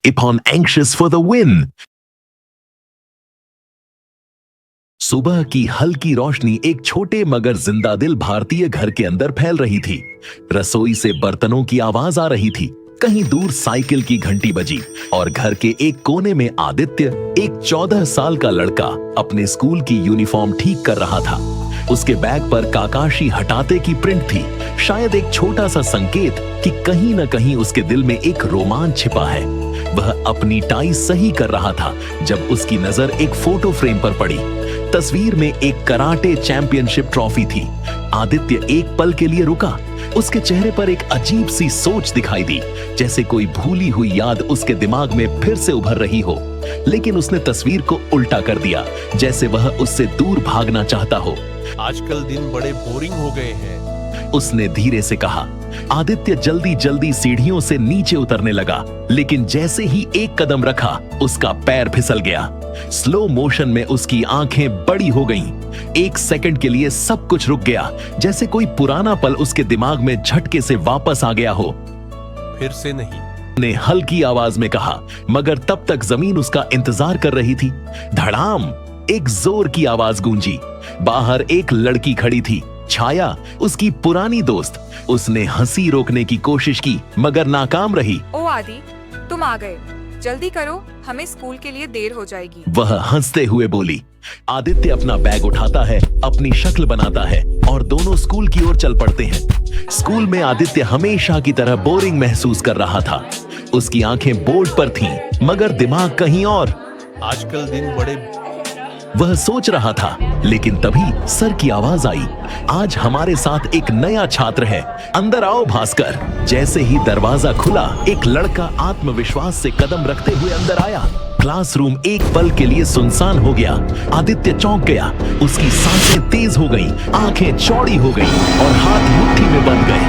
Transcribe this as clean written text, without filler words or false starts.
upon anxious for the win. सुबह की हल्की रोशनी एक छोटे मगर जिंदा दिल भारतीय घर के अंदर फैल रही थी। रसोई से बर्तनों की आवाज आ रही थी, कहीं दूर साइकिल की घंटी बजी और घर के एक कोने में आदित्य, एक 14 साल का लड़का, अपने स्कूल की यूनिफॉर्म ठीक कर रहा था। उसके बैग पर काकाशी हटाते की प्रिंट थी, शायद एक छोटा सा संकेत कि कहीं न कहीं उसके दिल में एक रोमांच छिपा है। वह अपनी टाई सही कर रहा था जब उसकी नजर एक फोटो फ्रेम पर पड़ी। तस्वीर में एक कराटे चैंपियनशिप ट्रॉफी थी। आदित्य एक पल के लिए रुका। उसके चेहरे पर एक अजीब सी सोच दिखाई दी, जैसे कोई भूली हुई याद उसके दिमाग में फिर से उभर रही हो। लेकिन उसने तस्वीर को उल्टा कर दिया, जैसे वह उससे दूर भागना चाहता हो। आजकल दिन बड़े बोरिंग हो गए हैं, उसने धीरे से कहा। आदित्य जल्दी जल्दी सीढ़ियों से नीचे उतरने लगा, लेकिन जैसे ही एक कदम रखा, उसका पैर फिसल गया। स्लो मोशन में उसकी आंखें बड़ी हो गईं। एक सेकंड के लिए सब कुछ रुक गया, जैसे कोई पुराना पल उसके दिमाग में झटके से वापस आ गया हो। फिर से नहीं, ने हल्की आवाज में कहा, मगर तब तक जमीन उसका इंतजार कर रही थी। धड़ाम, एक जोर की आवाज गूंजी। बाहर एक लड़की खड़ी थी, छाया, उसकी पुरानी दोस्त। उसने हंसी रोकने की कोशिश की, मगर नाकाम रही। ओ आदि, तुम आ गए, जल्दी करो, हमें स्कूल के लिए देर हो जाएगी। वह हंसते हुए बोली। आदित्य अपना बैग उठाता है, अपनी शक्ल बनाता है और दोनों स्कूल की ओर चल पड़ते हैं। स्कूल में आदित्य हमेशा की तरह बोरिंग महसूस कर रहा था। उसकी आंखें बोर्ड पर थीं, मगर दिमाग कहीं और। आजकल दिन बड़े, वह सोच रहा था, लेकिन तभी सर की आवाज आई। आज हमारे साथ एक नया छात्र है, अंदर आओ भास्कर। जैसे ही दरवाजा खुला, एक लड़का आत्मविश्वास से कदम रखते हुए अंदर आया। क्लासरूम एक पल के लिए सुनसान हो गया। आदित्य चौंक गया, उसकी सांसें तेज हो गईं, आंखें चौड़ी हो गईं और हाथ मुट्ठी में बंध गए।